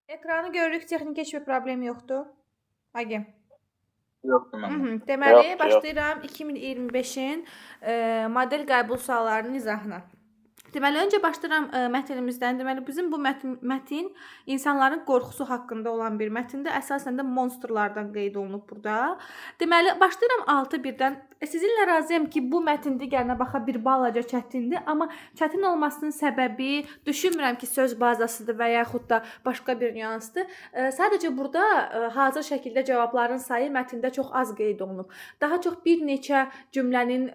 Ekranı görürük, texniki heç bir problem yoxdur. Agim. Yoxdur məndə. Deməli, Yoxdur, başlayıram 2025-in model qəbul suallarının izahına. Deməli, öncə başlayıram mətnimizdən. Deməli, bizim bu mətin insanların qorxusu haqqında olan bir mətindir. Əsasən də monsterlardan qeyd olunub burada. Deməli, başlayıram 6-1-dən. Sizinlə razıyam ki, bu mətin digərinə baxa bir balaca çətindir, amma çətin olmasının səbəbi düşünmürəm ki, söz bazasıdır və yaxud da başqa bir nüansdır. Sadəcə burada hazır şəkildə cavabların sayı mətndə çox az qeyd olunub. Daha çox bir neçə cümlənin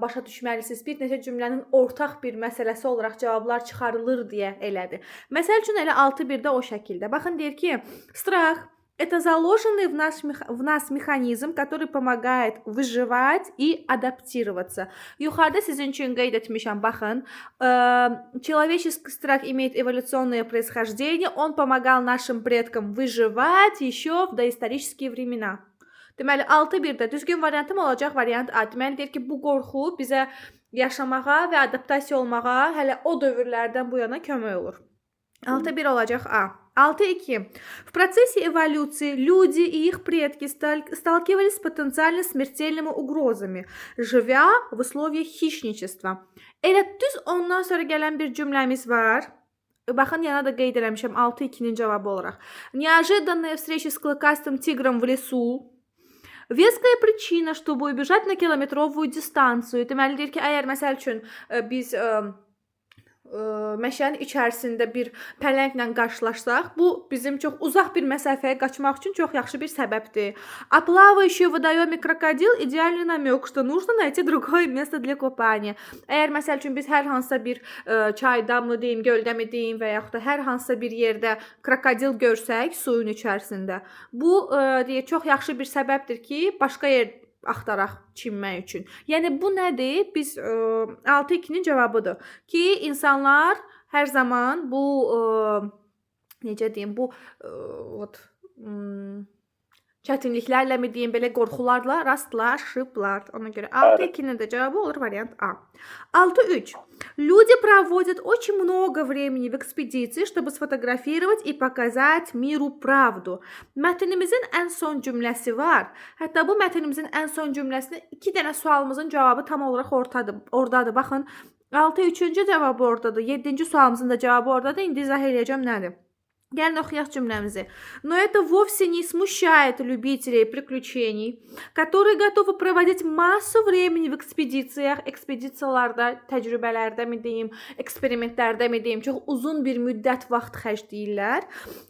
başa düşməlisiniz, bir neçə cümlənin ortaq bir məsələsi olaraq cavablar çıxarılır deyə elədir. Məsəl üçün elə 6-1-də o şəkildə. Baxın deyir ki, strah это заложенный в нас механизм, который помогает выживать и адаптироваться. Yuxarıda sizin üçün qeyd etmişəm, baxın. Человеческий страх имеет эволюционное происхождение, он помогал нашим предкам выживать еще в доисторические времена. Deməli, 6-1-də düzgün variantım olacaq variant A. Deməli, deyir ki, bu qorxu bizə yaşamağa və adaptasiya olmağa hələ o dövrlərdən bu yana kömək olur. 6-1 olacaq A. 6-2. В процессе эволюции люди и их предки сталкивались с потенциально смертельными угрозами, живя в условиях хищничества. Elə düz ondan sonra gələn bir cümləmiz var. Baxın, yana da qeyd eləmişəm 6-2-nin cavabı olaraq. Неожиданная встреча с клыкастым тигром в лесу. Веская причина, чтобы убежать на километровую дистанцию. Deməli, deyir ki, əgər məsəl üçün biz meşənin içərisində bir pələnglə qarşılaşsaq, bu bizim çox uzaq bir məsafəyə qaçmaq üçün çox yaxşı bir səbəbdir. А плавающий в водоеме крокодил идеальный намек, что нужно найти другое место для купания. Əgər məsəl üçün biz hər hansısa bir çayda mı deyim, göldə mi deyim və yaxud da hər hansısa bir yerdə krokodil görsək suyun içərisində, bu deyir çox yaxşı bir səbəbdir ki, başqa yer axtaraq çimmək üçün. Yəni bu nədir? Biz 6-2-nin cavabıdır ki, insanlar hər zaman bu necə deyim, bu çətinliklərlə mi deyim, belə qorxularla rastlaşıblar. Ona görə 6-2-nin də cavabı olur variant A. 6-3. Люди проводят очень много времени в экспедиции, чтобы сфотографировать и показать миру правду. Mətnimizin ən son cümləsi var. Hətta bu mətnimizin ən son cümləsində 2 dənə sualımızın cavabı tam olaraq ordadır. Baxın, 6-3-cü cavabı ordadır. 7-ci sualımızın da cavabı ordadır. İndi izah edəcəm nədir. Gəlin oxuyaq cümləmizi. Но это вовсе не смущает любителей приключений, которые готовы проводить массу времени в экспедициях, ekspedisiyalarda, təcrübələrdə mi deyim, eksperimentlərdə mi deyim, çox uzun bir müddət vaxt xərcləyirlər,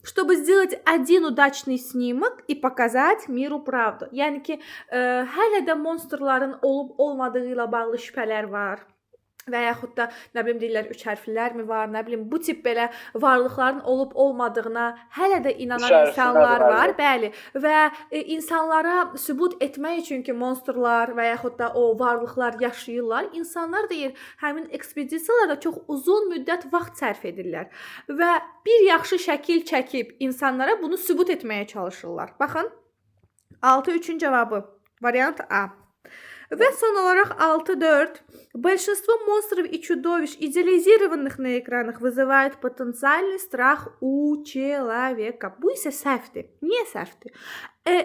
чтобы сделать один удачный снимок и показать миру правду. Yəni ki, hələ də monsterların olub-olmadığı ilə bağlı şübhələr var. Və yaxud da, nə bilim deyirlər, 3 hərflər mi var, nə bilim, bu tip belə varlıqların olub-olmadığına hələ də inanan insanlar var, bəli. Və insanlara sübut etmək üçün ki, monsterlar və yaxud da o varlıqlar yaşayırlar, insanlar deyir, həmin ekspedisiyalarda çox uzun müddət vaxt sərf edirlər. Və bir yaxşı şəkil çəkib insanlara bunu sübut etməyə çalışırlar. Baxın, 6-3-ün cavabı, variant A. Və son olaraq 6-4. Большинство монстров и чудовищ, идеализированных на экранах, вызывает потенциальный страх у человека. Bu isə səhvdir. Niyə səhvdir?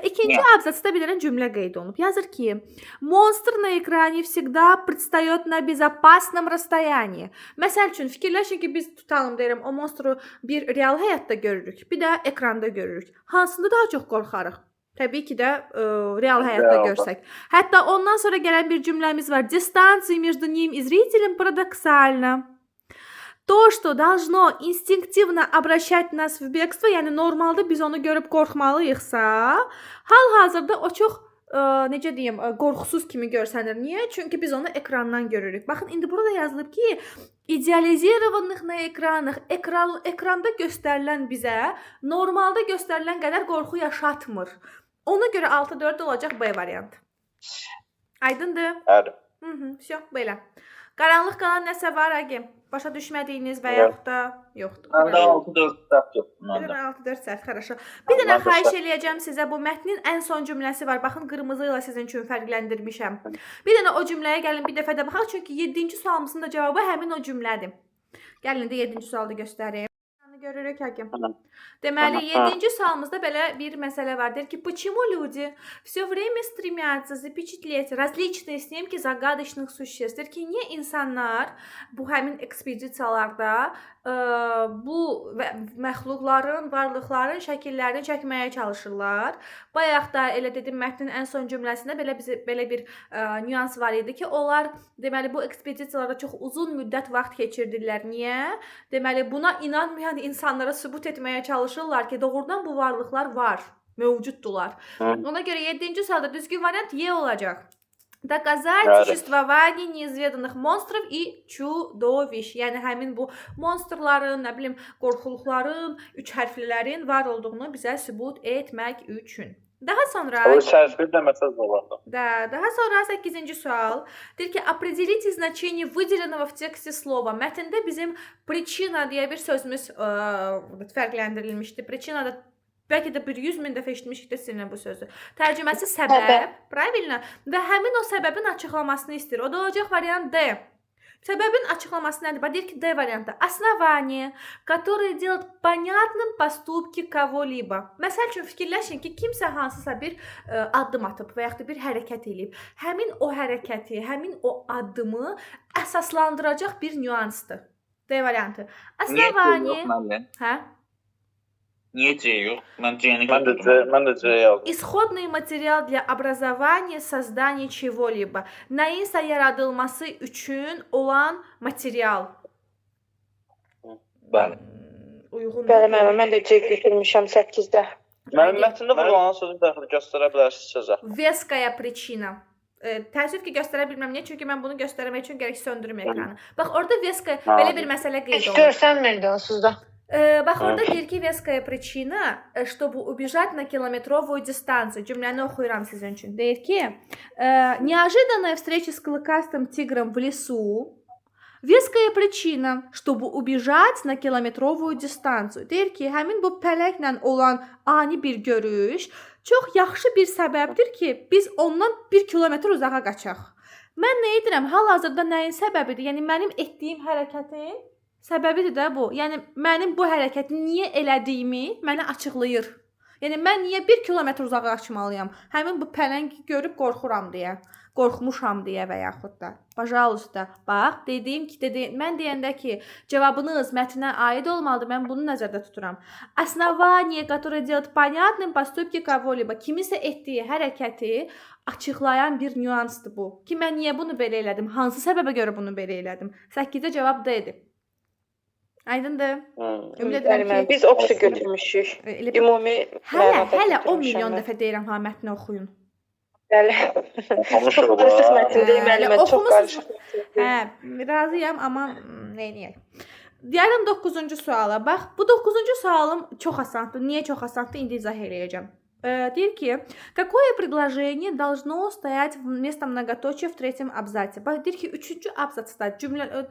İkinci abzasda bir dənə cümlə qeyd olunub. Yazır ki, monster на экране всегда предстает на безопасном расстоянии. Məsəl üçün, fikirləşin ki, biz tutalım deyirəm, o monstru bir real həyatda görürük, bir də ekranda görürük. Hansında daha çox qorxarıq? Təbii ki də real həyatda görsək. Hətta ondan sonra gələn bir cümləmiz var. Дистанция между ним и зрителем парадоксальна. То, что должно инстинктивно обращать нас в бегство, yəni normalda biz onu görüb qorxmalıyıqsa, hal-hazırda o çox necə deyim, qorxusuz kimi görsənir. Niyə? Çünki biz onu ekrandan görürük. Baxın, indi burada yazılıb ki, idealizirованных на экранах, ekranda göstərilən bizə normalda göstərilən qədər qorxu yaşatmır. Ona görə 6-4 olacaq B variantı. Aydındır? Bəli. Всё, belə. Qaranlıq qalan nəsə var, Agim? Başa düşmədiyiniz və yaxud da yoxdur. Məndə 6-4 səhv yoxdur. Bir dənə 6-4 səhv, xaraşo. Bir dənə xahiş eləyəcəm sizə, bu mətnin ən son cümləsi var. Baxın, qırmızı ilə sizin üçün fərqləndirmişəm. Bir dənə o cümləyə gəlin, bir dəfə də baxaq, çünki 7-ci sualımızın da cavabı həmin o cümlədir. Gəlin də 7-ci sualı göstərim. görürük həkim. Tamam. Deməli, Tamam. 7-ci sualımızda belə bir məsələ var. Deyir ki, почему люди все время стремятся запечатлеть различные снимки загадочных существ? Deyir ki, niyə insanlar bu həmin ekspedisiyalarda bu məxluqların, varlıqların şəkillərini çəkməyə çalışırlar? Bayaq da elə dedim, mətnin ən son cümləsində belə bir nüans var idi ki, onlar deməli bu ekspedisiyalarda çox uzun müddət vaxt keçirdirlər. Niyə? Deməli, buna inanmayan insanlara sübut etməyə çalışırlar ki, doğrudan bu varlıqlar var, mövcuddular. Ona görə 7-ci sualda düzgün variant Y olacaq. Доказать существование неизведанных монстров и чудовищ. Yəni həmin bu monsterların, nə bilim, qorxuluqların, 3 hərflilərin var olduğunu bizə sübut etmək üçün. Daha sonra O sərfir də məsəl olardı. Daha sonra 8-ci sual. Deyir ki, определите значение выделенного в тексте слова. Mətndə bizim причина deyə bir sözümüz fərqləndirilmişdi. Причина da bəlkə də bir 100 min dəfə eşitmişikdə sizinlə bu sözü. Tərcüməsi səbəb, правильно? Və həmin o səbəbin açıqlamasını istəyir. O da olacaq variant D. Səbəbin açıqlaması nədir? Deyir ki, D variantı. Основание, которое делает понятным поступки кого-либо. Məsəl üçün fikirləşin ki, kimsə hansısa bir addım atıb və yaxud da bir hərəkət edib. Həmin o hərəkəti, həmin o addımı əsaslandıracaq bir nüansdır. D variantı. Основание. Hə? Niyə C yox? Mən C-ni götürdüm. Mən də C yazdım. Исходный материал для образования, создания чего-либо. Nəyinsə yaradılması üçün olan material. Bəli. Uyğun. Bəli, mən də C götürmüşəm 8-də. Mənim mətndə vurulan sözü daxil göstərə bilərsiniz sözə. Veskaya причина. Təəssüf ki, göstərə bilməm. Niyə? Çünki mən bunu göstərmək üçün gərək söndürüm ekranı. Bax, orada veskaya belə bir məsələ qeyd Heç olunur. görsənmirdi onsuz da. Bax, orada deyir ki, veskaya причина, чтобы убежать на километровую дистанцию. Cümləni oxuyuram sizin üçün. Deyir ki, неожиданная встреча с клыкастым тигром в лесу. Веская причина, чтобы убежать на километровую дистанцию. Deyir ki, həmin bu pələklə olan ani bir görüş çox yaxşı bir səbəbdir ki, biz ondan 1 kilometr uzağa qaçaq. Mən nə edirəm? Hal-hazırda nəyin səbəbidir? Yəni mənim etdiyim hərəkətin səbəbidir də bu. Yəni mənim bu hərəkəti niyə elədiyimi mənə açıqlayır. Yəni mən niyə 1 kilometr uzağa qaçmalıyam? Həmin bu pələngi görüb qorxuram deyə. Qorxmuşam deyə və yaxud da. Pajalosta. Bax, mən deyəndə ki, cavabınız mətnə aid olmalıdır. Mən bunu nəzərdə tuturam. Основание, которое делает понятным поступки кого-либо. Kimisə etdiyi hərəkəti açıqlayan bir nüansdır bu. Ki mən niyə bunu belə elədim? Hansı səbəbə görə bunu belə elədim? 8-də cavab D idi. Aydındır. Ümid edirəm ki, Biz oxu götürmüşük. Ümumi hələ 10 milyon dəfə deyirəm ha, mətni oxuyun. Bəli. Oxumuşuq Çox qarışıq mətndəyim, müəllimə, çox qarışıq. Razıyam, amma neyniyək? Deyərəm 9-cu suala. Bax, bu 9-cu sualım çox asandır. Niyə çox asandır? İndi izah eləyəcəm. Deyir ki, какое предложение должно стоять вместо многоточия в третьем абзаце? Bax, deyir ki, 3-cü abzatsda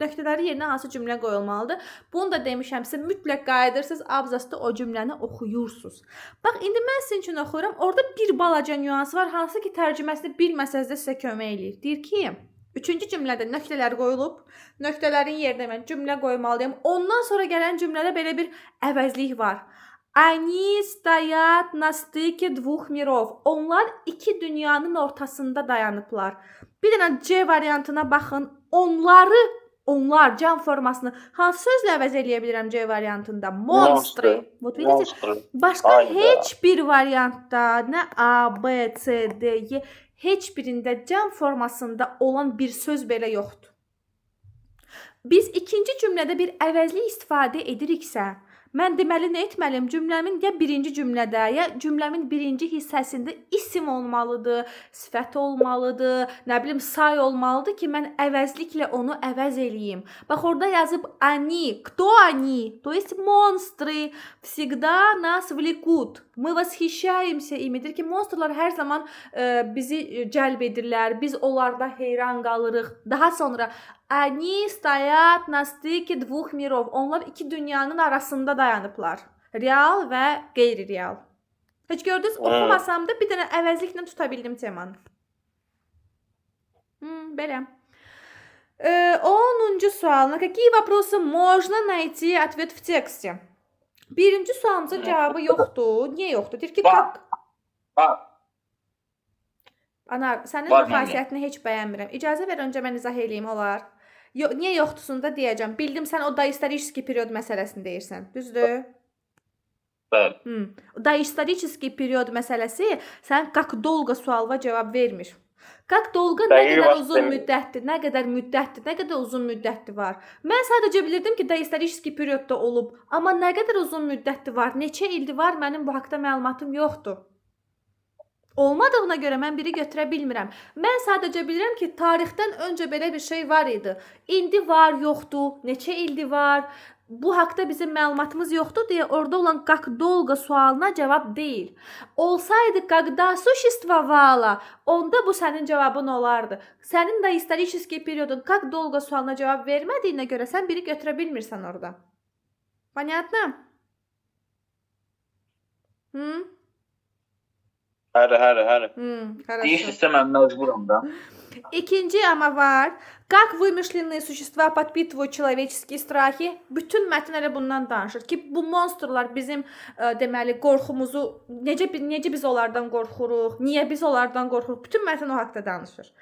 nöqtələri yerinə hansı cümlə qoyulmalıdır? Bunu da demişəm sizə, mütləq qayıdırsınız, abzatsda o cümləni oxuyursunuz. Bax, indi mən sizin üçün oxuyuram. Orada bir balaca nüans var, hansı ki, tərcüməsini bilməsəz də sizə kömək eləyir. Deyir ki, 3-cü cümlədə nöqtələr qoyulub, nöqtələrin yerinə mən cümlə qoymalıyam. Ondan sonra gələn cümlədə belə bir əvəzlik var. Они стоят на стыке двух миров. Onlar iki dünyanın ortasında dayanıblar. Bir dənə C variantına baxın. Onlar can formasını hansı sözlə əvəz eləyə bilirəm C variantında? Monstri. Başqa heç bir variantda, nə A, B, C, D, Y, heç birində can formasında olan bir söz belə yoxdur. Biz ikinci cümlədə bir əvəzlik istifadə ediriksə, mən deməli nə etməliyim? Cümləmin ya birinci cümlədə, ya cümləmin birinci hissəsində isim olmalıdır, sifət olmalıdır, nə bilim say olmalıdır ki, mən əvəzliklə onu əvəz eləyim. Bax, orada yazıb они. Кто они? То есть монстры всегда нас влекут. Мы восхищаемся ими. Ki, monsterlar hər zaman bizi cəlb edirlər. Biz onlarda heyran qalırıq. Daha sonra Они стоят на стыке двух миров. Onlar iki dünyanın arasında dayanıblar. Real və qeyri-real. Heç gördünüz, oxumasam da bir dənə əvəzliklə tuta bildim temanı. Belə. 10-cu sual. На какие вопросы можно найти ответ в тексте? Birinci sualımızın cavabı yoxdur. Niyə yoxdur? Deyir ki, Var. Var. Anar, sənin Var bu xasiyyətini heç bəyənmirəm. İcazə ver öncə mən izah eləyim olar. Niyə yoxdursun da deyəcəm. Bildim sən o doistoriический период məsələsini deyirsən. Düzdür? Bəli. Doistoriический период məsələsi sən как долго sualva cavab vermir. Как долго nə qədər uzun müddətdir, nə qədər müddətdir, nə qədər uzun müddətdir var. Mən sadəcə bilirdim ki, doistoriический periodda olub, amma nə qədər uzun müddətdir var, neçə ildir var, mənim bu haqqda məlumatım yoxdur. Olmadığına görə mən biri götürə bilmirəm. Mən sadəcə bilirəm ki, tarixdən öncə belə bir şey var idi. İndi var, yoxdur, neçə ildir var. Bu haqqda bizim məlumatımız yoxdur deyə orada olan как долго sualına cavab deyil. Olsaydı когда существовало, onda bu sənin cavabın olardı. Sənin də исторический периодun как долго sualına cavab vermədiyinə görə sən biri götürə bilmirsən orada. Понятно? Həri. Хорошо. Deyirsinizsə mən məcburam da. İkinci ama var. Как вымышленные существа подпитывают человеческие страхи. Bütün mətn elə bundan danışır ki, bu monsterlar bizim deməli qorxumuzu necə biz onlardan qorxuruq, niyə biz onlardan qorxuruq? Bütün mətn o haqqda danışır.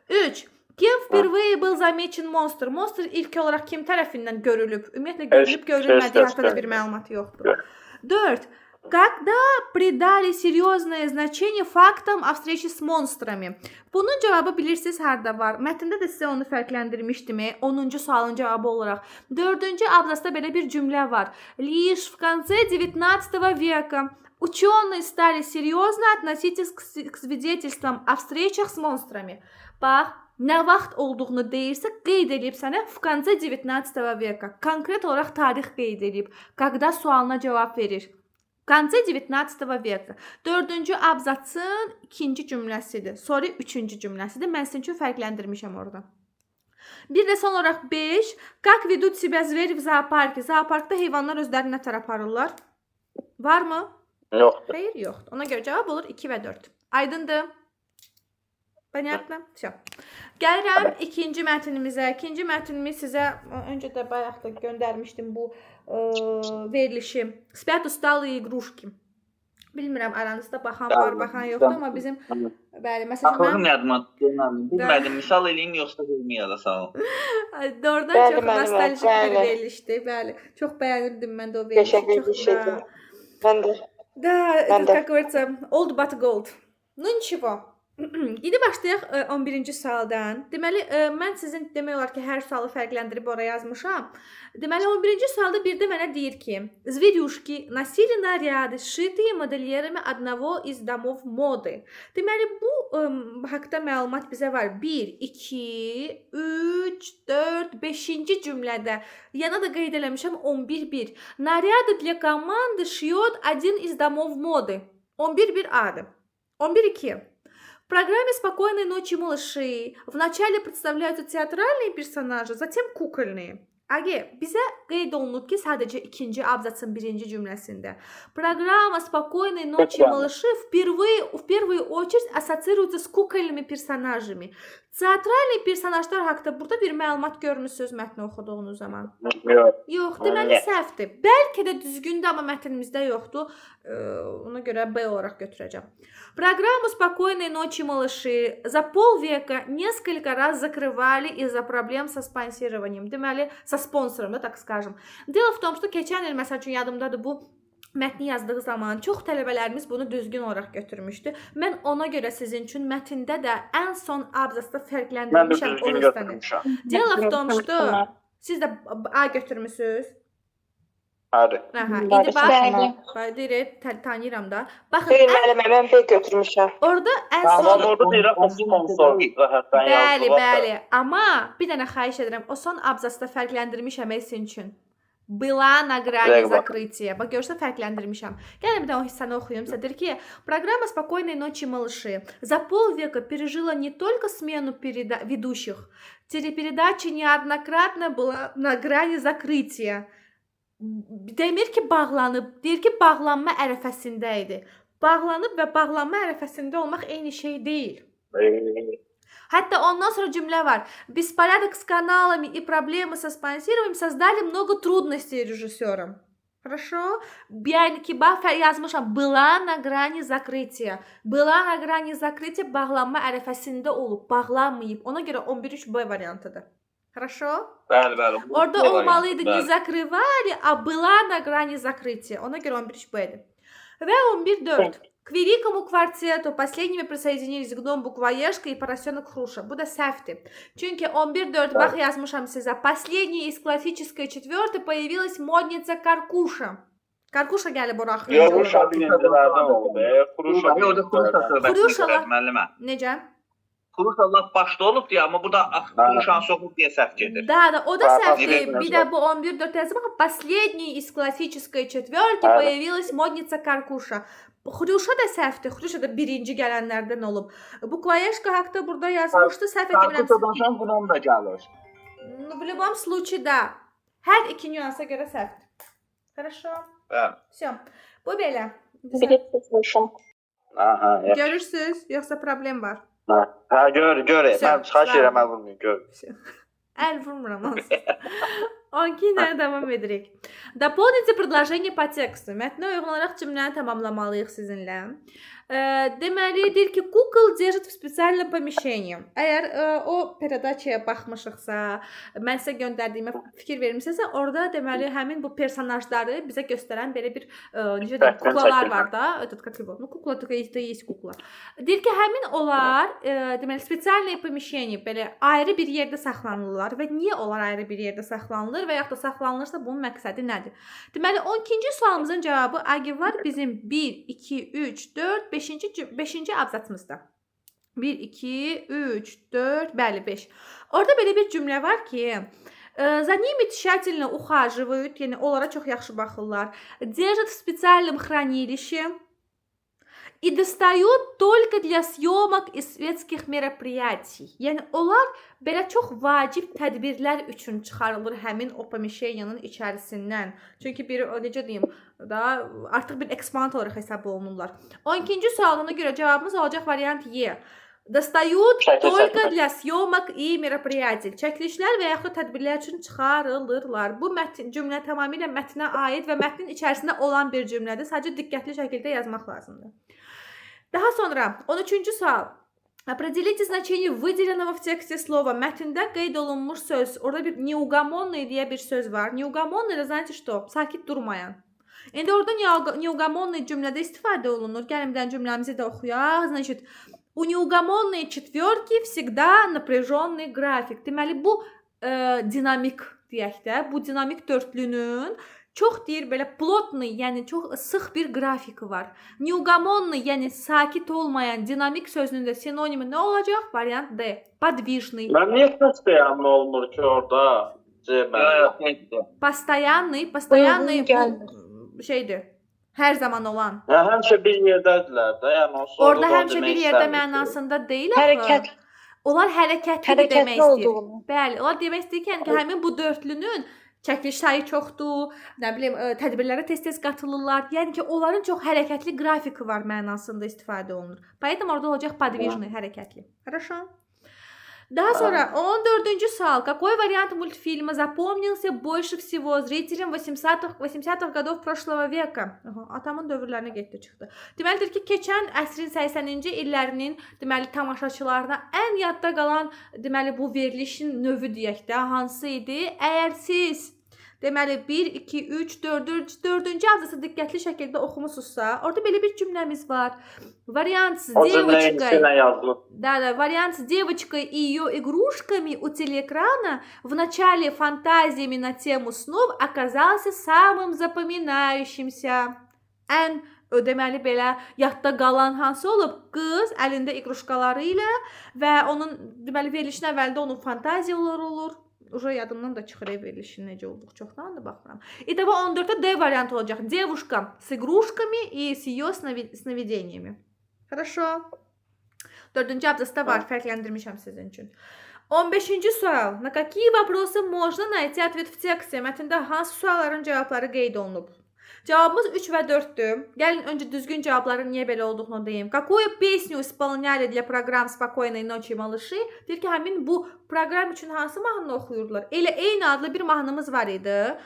3. Kim впервые был замечен monster? Monster ilk olaraq kim tərəfindən görülüb? Ümumiyyətlə görülüb, görülmədiyi haqqında bir məlumat yoxdur. 4. Когда придали серьезное значение фактам о встрече с монстрами? Bunun cavabı bilirsiniz harda var. Mətndə də sizə onu fərqləndirmişdim. 10-cu sualın cavabı olaraq. 4-cü abzasda belə bir cümlə var. Лишь в конце 19 века ученые стали серьезно относиться к свидетельствам о встречах с монстрами. Bax, nə vaxt olduğunu deyirsə, qeyd edib sənə в конце 19 века. Konkret olaraq tarix qeyd edib. Когда sualına cavab verir. В конце 19 века. 4-cü abzasın 2-ci cümləsidir. Sonra 3-cü cümləsidir. Mən sizin üçün fərqləndirmişəm orada. Bir də son olaraq 5. Как ведут себя звери в зоопарке? Zooparkda heyvanlar özlərini nə tər aparırlar? Varmı? Yoxdur. Xeyr, yoxdur. Ona görə cavab olur 2 və 4. Aydındır? Понятно? Всё. Gəlirəm ikinci mətnimizə. İkinci mətnimi sizə öncə də bayaq da göndərmişdim bu verilişi. Spят усталые игрушки. Bilmirəm aranızda baxan var, baxan yoxdur, amma bizim bəli, məsələn Axırım yadıma bilmədim. Misal eləyim yoxsa bilməyə də sağ ol. Doğrudan çox nostaljik bir verilişdir. Bəli. Çox bəyənirdim mən də o verilişi. Çox şeydir. Ben de. Да, как говорится, old but gold. Ну nичего. İndi başlayaq 11-ci sualdan. Deməli, mən sizin demək olar ki, hər sualı fərqləndirib ora yazmışam. Deməli, 11-ci sualda bir də mənə deyir ki, Зверюшки носили наряды, сшитые модельерами одного из домов моды. Deməli, bu haqqda məlumat bizə var. 1, 2, 3, 4, 5-ci cümlədə. Yana da qeyd eləmişəm 11-1. Наряды для команды шьет один из домов моды. 11-1 adı. 11-2. В программе «Спокойной ночи, малыши» вначале представляются театральные персонажи, затем кукольные. Bizə qeyd olunub ki, sadəcə ikinci abzasın birinci cümləsində. Программа «Спокойной ночи, малыши» в первую очередь ассоциируется с кукольными персонажами. Teatralni personajlar haqqında burada bir məlumat görmüsünüz mətni oxuduğunuz zaman? Yox, deməli səhvdir. Bəlkə də düzgündür, amma mətnimizdə yoxdur. Ona görə B olaraq götürəcəm. Программу «Спокойной ночи, малыши» за полвека несколько раз закрывали из-за проблем со спонсированием. Deməli, со спонсором, da, так скажем. Дело в том, что keçən il məsəl üçün yadımdadır bu mətni yazdığı zaman çox tələbələrimiz bunu düzgün olaraq götürmüşdü. Mən ona görə sizin üçün mətndə də ən son abzasda fərqləndirmişəm o hissəni. Дело в том, что siz də A götürmüsünüz. Hadi. Aha, indi bax, deyir, tanıyıram da. Baxın, mən B götürmüşəm. Orada ən son... Amma orada deyir, sponsor rəhətdən yazdı. Bəli, amma bir dənə xahiş edirəm, o son abzasda fərqləndirmişəm sizin üçün. Была на грани закрытия. Bax, görürsə fərqləndirmişəm. Gəlin bir də o hissəni oxuyum. Deyir ki, программа «Спокойной ночи, малыши» за полвека пережила не только смену ведущих. Телепередача неоднократно была на грани закрытия. Demir ki, bağlanıb. Deyir ki, bağlanma ərəfəsində idi. Bağlanıb və bağlanma ərəfəsində olmaq eyni şey deyil. Hatta ondan sonra cümlə var. Беспорядок с каналами и проблемы со спонсированием создали много трудностей режиссерам. Хорошо? Yəni ki, bax yazmışam. Была на грани закрытия. Была на грани закрытия bağlanma ərəfəsində olub, bağlanmayıb. Ona görə 11-3B variantıdır. Хорошо? Bəli. Orada olmalıydı не закрывали, а была на грани закрытия. Ona görə 11-3B-dir. Və 11-4. К великому квартету последними присоединились гном Буквоежка и поросенок Хруша. Bu da səhvdir. Çünki 11-4 bax yazmışam sizə. Последняя из классической четвертой появилась модница Каркуша. Karkuşa gəlib ora axırıncı. Xuruşa birincilərdən olub. Xuruşa müəllimə. Necə? Xuruşa lap başda olub deyə, amma bu da Xuruşan soxub deyə səhv gedir. Da, o da səhvdir. Bir də bu 11-4 yazıb. Последняя из классической четверки появилась модница Каркуша. Xuruşa da səhvdir. Xuruşa da birinci gələnlərdən olub. Bu Kvayeşka haqda burada yazmışdı. Səhv etmirəm. Karkuşadan bunun da gəlir. В любом случае, да. Hər iki nüansa görə səhvdir. Хорошо? Bəli. Всё. Bu belə. Bileti слышим. Aha, Görürsüz, yoxsa problem var? Hə, gör. Mən xahiş edirəm, mən vurmayım, gör. Əl vurmuram onsuz. 12 ilə davam edirik. Дополните предложение по тексту. Mətnə uyğun olaraq cümləni tamamlamalıyıq sizinlə. Deməli, deyir ki, kukol держит в специальном помещении. Əgər o передачaya baxmışıqsa, mən sizə göndərdiyimə fikir vermisizsə, orada deməli həmin bu personajları bizə göstərən belə bir necə deyim, kuklalar var da. Этот как его? Ну, kukla только есть kukla. Deyir ki, həmin onlar deməli специальное помещение belə ayrı bir yerdə saxlanılırlar və niyə onlar ayrı bir yerdə saxlanılır və yaxud da saxlanılırsa bunun məqsədi nədir? Deməli, 12-ci sualımızın cavabı Agi var bizim 1 2 3 4 5-ci abzasımızda. 1 2 3 4 bəli 5. Orada belə bir cümlə var ki, за ними тщательно ухаживают, yəni onlara çox yaxşı baxırlar. Держат в специальном хранилище и достают только для съемок и светских мероприятий. Yəni onlar belə çox vacib tədbirlər üçün çıxarılır həmin o помещениyanın içərisindən. Çünki bir necə deyim, da artıq bir eksponat olaraq hesab olunurlar. 12-ci sualına görə cavabımız olacaq variant Y. Достают только для съемок и мероприятий. Çəkilişlər və yaxud tədbirlər üçün çıxarılırlar. Bu cümlə tamamilə mətnə aid və mətnin içərisində olan bir cümlədir. Sadəcə diqqətli şəkildə yazmaq lazımdır. Daha sonra 13-cü sual. Определите значение выделенного в тексте слова. Mətndə qeyd olunmuş söz. Orada bir неугомонный deyə bir söz var. Неугомонный da значит что? Sakit durmayan. İndi orada неугомонный cümlədə istifadə olunur. Gəlin bir cümləmizi də oxuyaq. Значит, у неугомонной четверки всегда напряженный график. Deməli bu dinamik deyək də. Bu dinamik dörtlünün çox deyir belə plotный, yəni çox sıx bir qrafiki var. Неугомонный, yəni sakit olmayan, dinamik sözünün də sinonimi nə olacaq? Variant D. Подвижный. Mən niyə постоянно olmur ki orada? Постоянный bu şeydir. Hər zaman olan. Həmişə bir yerdədirlər də, yəni orada həmişə bir yerdə mənasında deyil axı. Hərəkət. Onlar hərəkətli demək istəyir. Bəli, onlar demək istəyir ki, həmin bu dörtlünün çəkiliş sayı çoxdur, nə bilim, tədbirlərə tez-tez qatılırlar. Yəni ki, onların çox hərəkətli qrafiki var mənasında istifadə olunur. Поэтому orada olacaq подвижный, hərəkətli. Хорошо? Daha sonra 14-cü sual. Какой вариант мультфильма запомнился больше всего зрителям 80-х годов прошлого века? Atamın dövrlərinə getdi çıxdı. Deməlidir ki, keçən əsrin 80-ci illərinin deməli tamaşaçılarına ən yadda qalan deməli bu verilişin növü deyək də hansı idi? Əgər siz deməli 1 2 3 4-cü abzası diqqətli şəkildə oxumusunuzsa, orada belə bir cümləmiz var. Вариант с девочкой. Да, вариант с девочкой и ее игрушками у телеэкрана в начале фантазиями на тему снов оказался самым запоминающимся. Ən deməli belə yadda qalan hansı olub? Qız əlində iqruşkaları ilə və onun deməli verilişin əvvəlində onun fantaziyaları olur. Уже yadımdan da çıxır verilişin necə olduq. Çoxdan da baxıram. İtaba 14-də D variantı olacaq. Девушка с игрушками и с ее сновидениями. Хорошо. 4-cü abzasda var. Fərqləndirmişəm sizin üçün. 15-ci sual. На какие вопросы можно найти ответ в тексте? Mətndə hansı sualların cavabları qeyd olunub? Cavabımız 3 və 4-dür. Gəlin öncə düzgün cavabların niyə belə olduğunu deyim. Какую песню исполняли для программ «Спокойной ночи, малыши»? Deyir ki, həmin bu proqram üçün hansı mahnını oxuyurdular? Elə eyni adlı bir mahnımız var idi.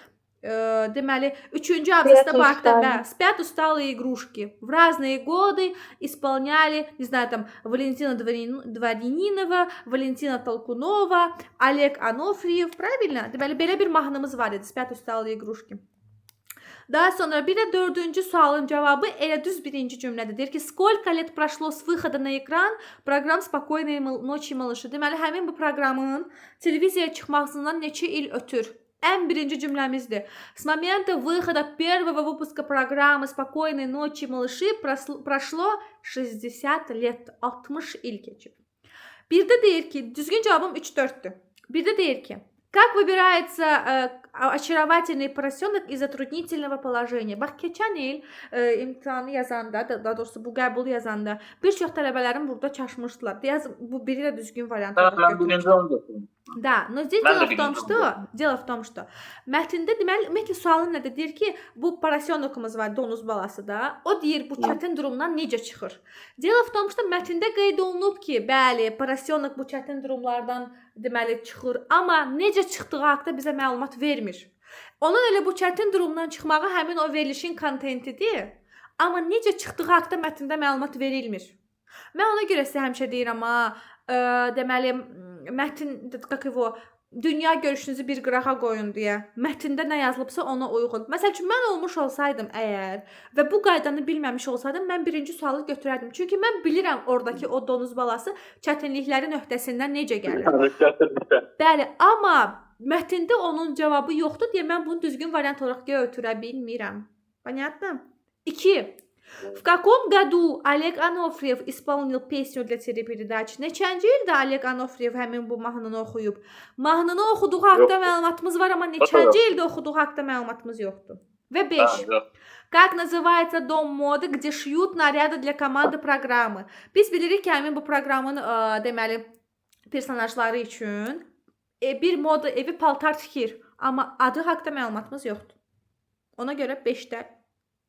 Deməli, 3-cü abzasda Спят bax da, усталые. спят усталые игрушки. В разные годы исполняли, не знаю, там, Валентина Дворянинова, Валентина Толкунова, Олег Анофриев, правильно? Deməli, belə bir mahnımız var idi, спят усталые игрушки. Daha sonra bir də 4-cü sualın cavabı elə düz birinci cümlədə. Deyir ki, сколько лет прошло с выхода на экран proqram Спокойной ночи, малыши. Deməli, həmin bu proqramın televiziyaya çıxmasından neçə il ötür? Ən birinci cümləmizdir. С момента выхода первого выпуска программы Спокойной ночи, малыши прошло 60 лет. 60 il keçib. Bir də deyir ki, düzgün cavabım 3-4'dür. Bir də deyir ki, как выбирается очаровательный поросенок из затруднительного положения? Bax, keçən il imtahanı yazanda, daha doğrusu bu qəbul yazanda bir çox tələbələrim burada çaşmışdılar. Deyəz, bu biri də düzgün variant olaraq Ben birinci onu götürdüm. Da, но здесь Ben дело de в том, birinci что дело в том, что mətndə deməli ümumiyyətlə sualın nədir? Deyir ki, bu porosyonokumuz var, donuz balası da. O deyir bu çətin durumdan necə çıxır? Дело в том, что mətndə qeyd olunub ki, bəli, porosyonok bu çətin durumlardan deməli çıxır, amma necə çıxdığı haqqında bizə məlumat vermir. Onun elə bu çətin durumdan çıxmağı həmin o verilişin kontentidir, amma necə çıxdığı haqqında mətndə məlumat verilmir. Mən ona görə sizə həmişə deyirəm, deməli mətn, как его, dünya görüşünüzü bir qırağa qoyun deyə. Mətndə nə yazılıbsa ona uyğun. Məsəl üçün mən olmuş olsaydım əgər və bu qaydanı bilməmiş olsaydım, mən birinci sualı götürərdim. Çünki mən bilirəm oradakı o donuz balası çətinliklərin öhdəsindən necə gəlir. Bəli, amma mətndə onun cavabı yoxdur deyə mən bunu düzgün variant olaraq götürə bilmirəm. Понятно? 2. В каком году Олег Анофриев исполнил песню для телепередач? Neçənci ildə Олег Анофриев həmin bu mahnını oxuyub? Mahnını oxuduğu haqqında məlumatımız var, amma neçənci ildə oxuduğu haqqında məlumatımız yoxdur. Və 5. Как называется дом моды, где шьют наряды для команды программы? Biz bilirik ki, həmin bu proqramın deməli personajları üçün bir moda evi paltar tikir, amma adı haqqında məlumatımız yoxdur. Ona görə 5-də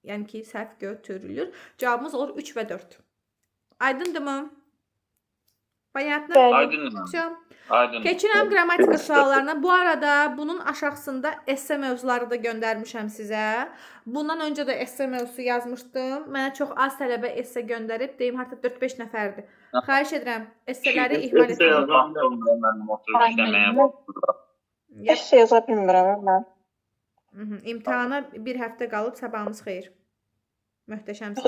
yəni ki, səhv götürülür. Cavabımız olur 3 və 4. Aydındırmı? Понятно? Aydın. Aydın. Keçirəm qrammatika suallarına. Bu arada bunun aşağısında esse mövzuları da göndərmişəm sizə. Bundan öncə də esse mövzusu yazmışdım. Mənə çox az tələbə esse göndərib. Deyim, artıq 4-5 nəfərdir. Xahiş edirəm, esseləri ihmal etməyin. Heç şey yaza bilmirəm mən. İmtahana bir həftə qalıb, sabahınız xeyir. Möhtəşəmsiniz.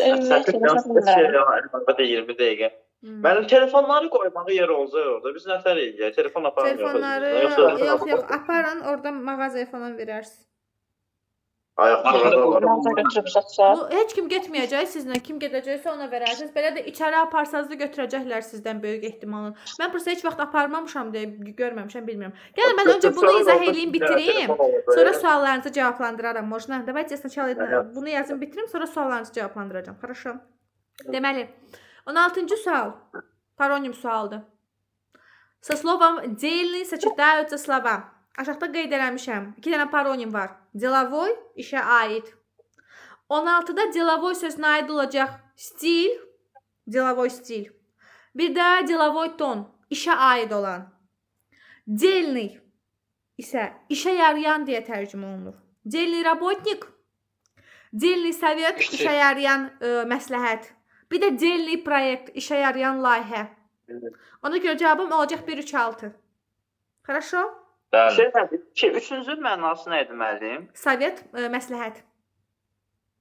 Əlbəttə 20 dəqiqə. Mənim telefonları qoymağı yer olacaq orada. Biz nətər eləyək? Telefon aparın. Telefonları yox, aparın, orada mağazaya falan verərsiniz. Ayaqlarına götürüb satsa. Heç kim getməyəcək sizlə, kim gedəcəksə ona verərsiniz. Belə də içəri aparsanız da götürəcəklər sizdən böyük ehtimalla. Mən prosta heç vaxt aparmamışam deyə görməmişəm, bilmirəm. Gəlin mən öncə bunu izah eləyim, bitireyim. Sonra suallarınızı cavablandıraram. Можно? Давайте сначала bunu yazım bitirim, sonra suallarınızı cavablandıracağım. Хорошо? Deməli, 16-cı sual. Paronim sualdır. Со словом «дельный» сочетаются слова. Aşağıda qeyd eləmişəm. 2 dənə paronim var. Деловой, işə aid. 16-da деловой sözünə aid olacaq stil, деловой stil. Bir də деловой ton, işə aid olan. Дельный isə işə yarayan deyə tərcümə olunur. Дельный работник, дельный совет, işə yarayan məsləhət. Bir də дельный proyekt, işə yarayan layihə. Ona görə cavabım olacaq 1-3-6. Хорошо? Üçüncü mənası nə idi müəllim? Sovet, məsləhət.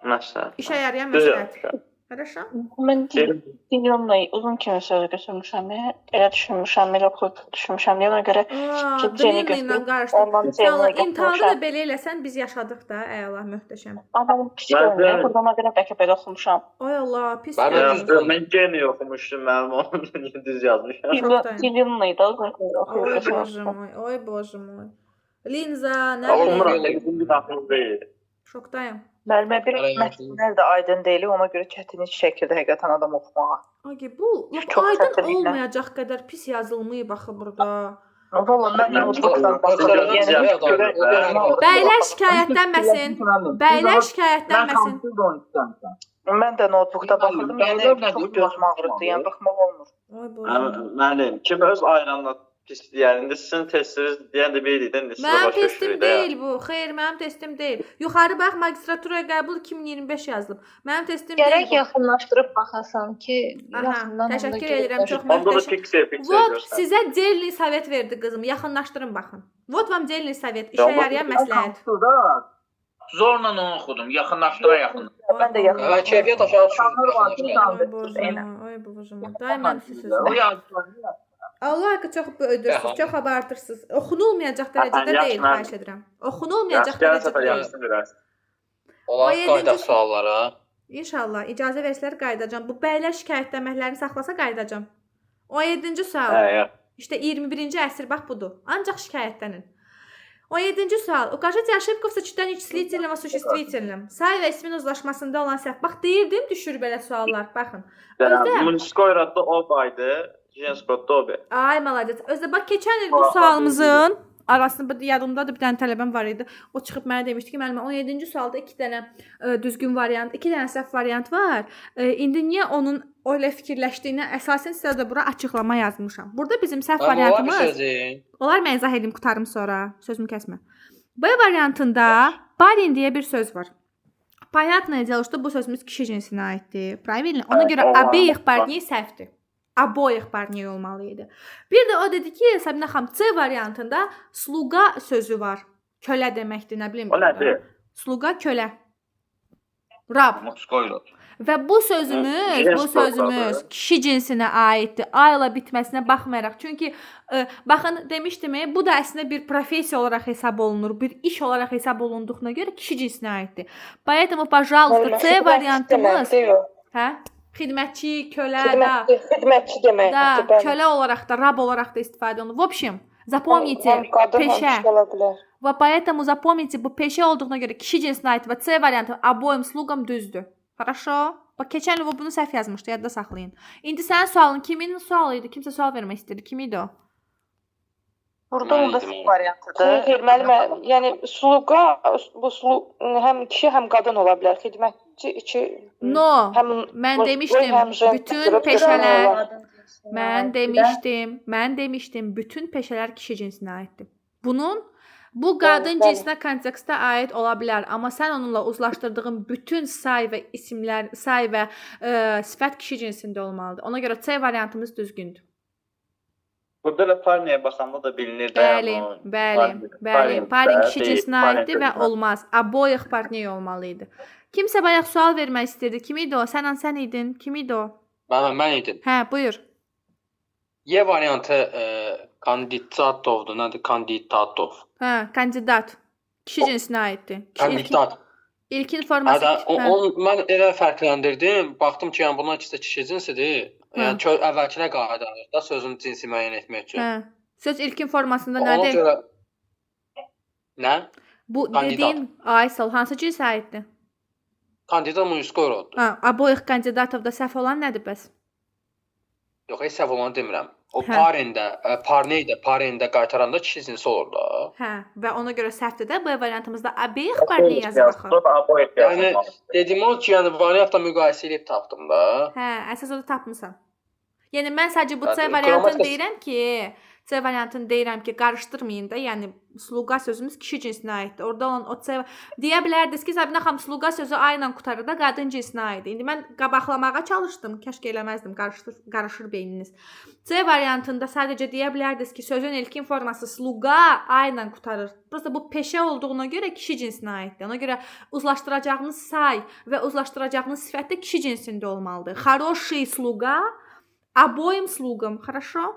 Məsləhət. İşə yarayan məsləhət. Хорошо? Mən dilimlə uzun kimi söz götürmüşəm. Elə düşünmüşəm, elə oxuyub düşünmüşəm. Ona görə Dilimlə qarışdırdım. İmtahanda da belə eləsən biz yaşadıq da. Ey Allah, möhtəşəm. Amma pis görünür. Buradan görə bəlkə belə oxumuşam. Ay Allah, pis görünür. Mən geni oxumuşdum, mənim onu düz yazmışam. Dilimlə də uzun kimi oxuyub. Ay bоже mой, ay bоже mой. Linza, nə deyil? Şokdayım. Müəllimə bir mətnlər də aydın deyil, ona görə çətinlik çəkirdi həqiqətən adam oxumağa. Ay, bu aydın olmayacaq qədər pis yazılmayıb axı burada. Valla mən notebookdan baxıram. Bəylər şikayətlənməsin. Bəylər şikayətlənməsin. Mən də notebookda baxırdım, yəni çox gözüm ağrıdı, yəni baxmaq olmur. Müəllim, kim öz ayranla pis, yəni indi sizin testiniz deyən də bir idi, indi sizə Mənim başa testim düşürük. deyil bu. Xeyr, mənim testim deyil. Yuxarı bax, magistraturaya qəbul 2025 yazılıb. Mənim testim deyil Gərək bu. yaxınlaşdırıb baxasan ki, Aha, yaxından təşəkkür onda edirəm, çox Onda da möhtəşəm. pixel Vot, görsən. sizə Celli sovet verdi qızım. Yaxınlaşdırın baxın. Vot vam Celli sovet. İşə yarayan məsləhət. Zorla onu oxudum. Yaxınlaşdıra yaxın. Mən də yaxın. Hə, keyfiyyət aşağı düşür. Ay bozum, ay bozum. Daima siz. O yazdı. Allah haqqı çox ödürsüz, çox abartırsınız. Oxunulmayacaq dərəcədə Yaxşı, deyil, mən- xahiş edirəm. Oxunulmayacaq Gəl səfər dərəcədə deyil. yaxşısını verərsən. Olar O yedinci- qayıdaq suallara. İnşallah icazə versələr qayıdacam. Bu bəylər şikayətlənməklərini saxlasa qayıdacam. 17-ci sual. Hə. İşte 21-ci əsr bax budur. Ancaq şikayətlənin. 17-ci sual. Укажите ошибку в сочетании числительного с существительным. Say və ismin uzlaşmasında olan səhv. Bax deyirdim, düşür belə suallar. Baxın. Özdə Munskoy adlı obaydı, Jenskot dobe. ay malades. Özdə bax keçən il bu sualımızın arasında yadımdadır bir dənə tələbəm var idi. O çıxıb mənə demişdi ki, müəllimə 17-ci sualda 2 dənə düzgün variant, 2 dənə səhv variant var. İndi niyə onun elə fikirləşdiyinə əsasən sizə də bura açıqlama yazmışam. Burada bizim səhv Olar bir variantımız sözü. Olar mən izah edim, qutarım sonra. Sözümü kəsmə. B variantında barin deyə bir söz var. Понятное дело, что bu sözümüz kişi cinsinə aiddir. Правильно? Ona görə обеих парней səhvdir. Обоих парней olmalı idi. Bir də o dedi ki, Sabina xanım, C variantında sluga sözü var. Kölə deməkdir, nə bilim. O nədir? Sluga kölə. Rab. Munskoy. Və bu sözümüz kişi cinsinə aiddir. Ayla bitməsinə baxmayaraq. Çünki baxın demişdim, bu da əslində bir professiya olaraq hesab olunur, bir iş olaraq hesab olunduğuna görə kişi cinsinə aiddir. Поэтому, пожалуйста, C variantımız, hə? Xidmətçi, kölə da, Xidmətçi deməkdir. da, kölə olaraq da, rab olaraq da istifadə olunur. В общем, запомните, peşə. Və поэтому запомните, bu peşə olduğuna görə kişi cinsinə aid və C variantı обоим слугам düzdür. Хорошо? Bax keçən il bunu səhv yazmışdı, yadda saxlayın. İndi sənin sualın kimin sualı idi? Kimsə sual vermək istəyirdi. Kim idi o? Burada onda səhv variantıdır. Xeyr, müəllimə, yəni sluqa bu həm kişi, həm qadın ola bilər. Xidmətçi iki No, mən demişdim, bütün peşələr Mən demişdim, bütün peşələr kişi cinsinə aiddir. Bu qadın cinsinə kontekstə aid ola bilər, amma sən onunla uzlaşdırdığın bütün say və isimlər, say və sifət kişi cinsində olmalıdır. Ona görə C variantımız düzgündür. Burada da parniyə baxanda da bilinir. Bəli. Parin kişi cinsinə aiddir və olmaz. Обоих парней olmalı idi. Kimsə bayaq sual vermək istirdi. Kim idi o? Sən idin. Kim idi o? Mən idim. Hə, buyur. Y variantı kandidatovdur. Nədir? Kandidatov. Hə, kandidat. Kişi cinsinə aiddir. Kandidat. İlkin forması. Mən elə fərqləndirdim. Baxdım ki, yəni bunlar ikisi kişi cinsidir. Yəni əvvəlkinə qayıdarıq da sözün cinsi müəyyən etmək üçün. Hə. Söz ilkin formasında Ona nədir? görə nə? Bu Kandidat. dediyin Aysel hansı cinsə aiddir? Kandidat münskoy roddur. Hə, обоих kandidatovda səhv olan nədir bəs? Yox, heç səhv olanı demirəm. O Hə. parində qaytaranda kişi cinsi olur da. Hə, və ona görə səhvdir də B variantımızda обеих parney yazılır. Yəni dediyim o ki, yəni variantla müqayisə edib tapdım da. Hə, əsas onu tapmısan. Yəni mən sadəcə bu C Bəli, variantını qrammatik- deyirəm ki, qarışdırmayın da. Yəni sluga sözümüz kişi cinsinə aiddir. Orada olan o C deyə bilərdiniz ki, Sabina xanım sluga sözü A ilə qutarır da qadın cinsinə aiddir. İndi mən qabaqlamağa çalışdım, kəşk eləməzdim, qarışır beyniniz. C variantında sadəcə deyə bilərdiniz ki, sözün ilkin forması sluga A ilə qutarır. Prosta bu peşə olduğuna görə kişi cinsinə aiddir. Ona görə uzlaşdıracağınız say və uzlaşdıracağınız sifət də kişi cinsində olmalıdır. Хороший слуга обоим слугам. Хорошо?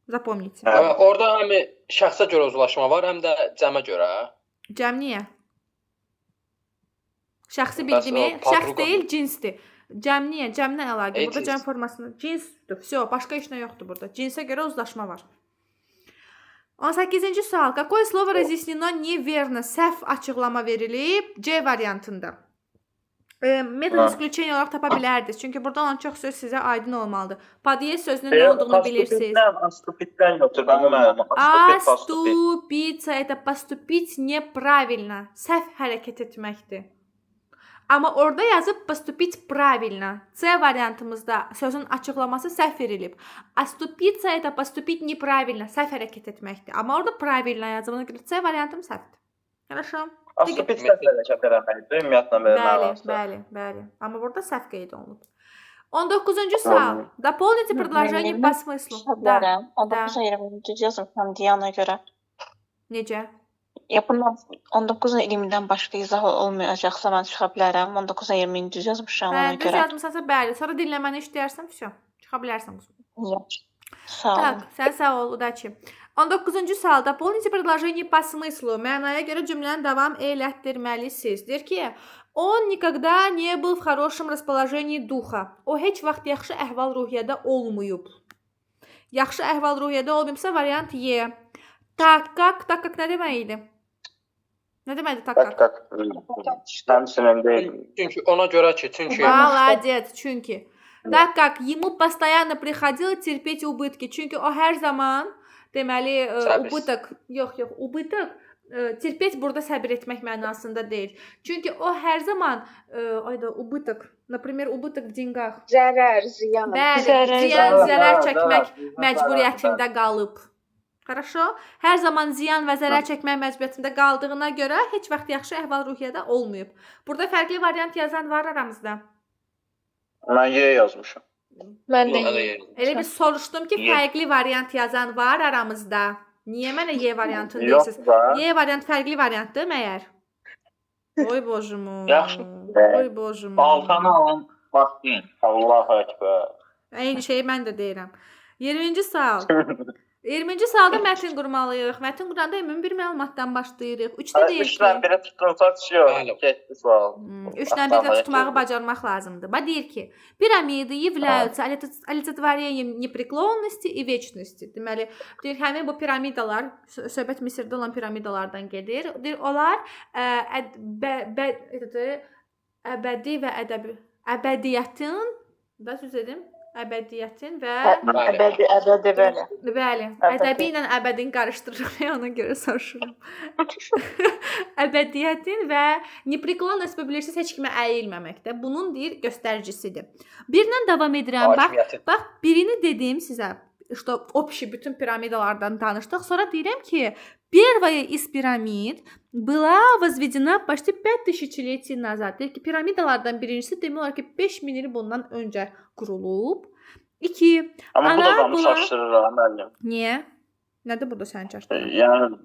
Запомните. Orada həm şəxsə görə uzlaşma var, həm də cəmə görə. Cəm niyə? Şəxsi bildimi? Şəxs deyil, cinsdir. Cəm niyə? Cəm nə əlaqə? Burada cəm formasında cinsdir. Всё, başqa heç nə yoxdur burada. Cinsə görə uzlaşma var. 18-ci sual. Какое слово разъяснено неверно? Səhv açıqlama verilib C variantında. Metod исключения olaraq tapa bilərdiniz. Çünki burada olan çox söz sizə aydın olmalıdır. Podiyes sözünün nə olduğunu bilirsiniz. Astupitdən götür, mənim müəllimim. Astupitsa это поступить неправильно. Səhv hərəkət etməkdir. Amma orada yazıb поступить правильно. C variantımızda sözün açıqlaması səhv verilib. Оступиться это поступить неправильно. Səhv hərəkət etməkdir. Amma orada правильно yazıb. Ona görə C variantım səhvdir. Хорошо? Astopit hərəkət eləməkdir, ümumiyyətlə belə. Bəli. Amma burada səhv qeyd olunub. 19-cu sual. Дополните предложение по смыслу. Да. 19-20 düz yazmışam Diana görə. Necə? Bundan 19-20-dən başqa izah olmayacaqsa mən çıxa bilərəm. 19-20 düz yazmışam ona Düz görə. yazmışsansa bəli. Sonra dinləməni işləyərsən, vəsə. Çıxa bilərsən. Sağ ol. Так, sən sağ ol, удачи. 19-cu sual. Дополните предложение по смыслу. Mənaya görə cümləni davam elətdirməlisiniz. Deyir ki, он никогда не был в хорошем расположении духа. O heç vaxt yaxşı əhval-ruhiyyədə olmayıb. Yaxşı əhval-ruhiyyədə olmayıbsa variant E. Tak как nə deməkdir? Nə deməkdir tak как? Həmçinin deyil. Çünki ona görə ki, Молодец, çünki. Так как ему постоянно приходилось терпеть убытки. Çünki o hər zaman deməli убыток, yox, убыток terpet burada səbir etmək mənasında deyil. Çünki o hər zaman убыток, например, убыток в деньгах. Zərər, ziyan. Bəli, zərər çəkmək məcburiyyətində qalıb. Хорошо? Hər zaman ziyan və zərər çəkmək məcburiyyətində qaldığına görə heç vaxt yaxşı əhval-ruhiyyədə olmayıb. Burada fərqli variant yazan var aramızda. Mən Y yazmışam. Mən də Elə bir soruşdum ki, fərqli variant yazan var aramızda. Niyə mənə Y variantını deyirsiniz? Y variant fərqli variantdır məyər? Oy bojumu. Yaxşı. Oy bojumu. Altanı alın, baxın. Allahu Ekber. Eyni şeyi mən də deyirəm. 20-ci sual. 20-ci sualda mətn qurmalıyıq. Mətn quranda ümumi bir məlumatdan başlayırıq. 3-də deyir ki... 3-dən biri tutulsa düşüyor. Getdi sual. 3-dən biri də tutmağı bacarmaq lazımdır. Deyir ki, пирамиды являются олицетворением непреклонности и вечности. Deməli, deyir, həmin bu piramidalar, söhbət Misirdə olan piramidalardan gedir. Deyir, onlar əbədi və əbədiyyətin, da söz edim, əbədiyyətin və bəli, ədəbi ilə əbədin qarışdırırıq, ona görə soruşuram. Əbədiyyətin və непреклонность bilirsiniz, heç kimə əyilməməkdə. Bunun deyir göstəricisidir. Birlə davam edirəm. Bax, birini dedim sizə, что общий bütün piramidalardan danışdıq. Sonra deyirəm ki, первая из пирамид была возведена почти 5 тысячелетий назад. Deyir ki, piramidalardan birincisi demək olar ki, 5000 il bundan öncə qurulub. 2. Amma bu da adamı çaşdırır müəllim. Niyə? Nədir burada səni çaşdırır? Yəni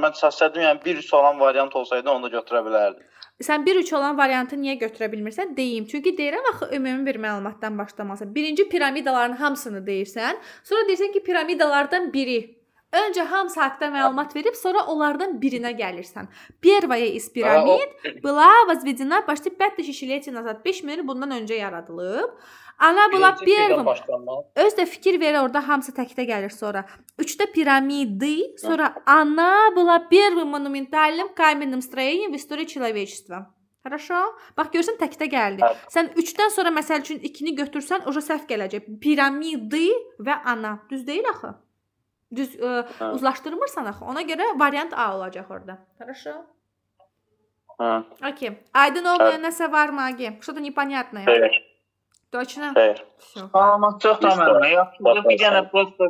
mən çaşdırdım, yəni 1-3 olan variant olsaydı onu da götürə bilərdim. Sən 1-3 olan variantı niyə götürə bilmirsən? Deyim. Çünki deyirəm axı ümumi bir məlumatdan başlamasan. Birinci piramidaların hamısını deyirsən, sonra deyirsən ki, piramidalardan biri. Öncə hamısı haqqında məlumat verib, sonra onlardan birinə gəlirsən. Первая из пирамид была возведена почти 5000 лет назад. 5000 il bundan öncə yaradılıb. Ana была первым. Öz də fikir verir, orada hamısı təkdə gəlir sonra. 3-də пирамиды, sonra она была первым монументальным каменным строением в истории человечества. Хорошо? Bax görürsən təkdə gəldi. Sən 3-dən sonra məsəl üçün 2-ni götürsən, oja səhv gələcək. Piramidy və ana. Düz deyil axı. Düz uzlaşdırmırsan axı. Ona görə variant A olacaq orada. Хорошо? Окей. Aydın olmayan nəsə var mı, Agi? Что-то непонятное. Точно? Xeyr. Amma çox da mənə. Bir dənə prosta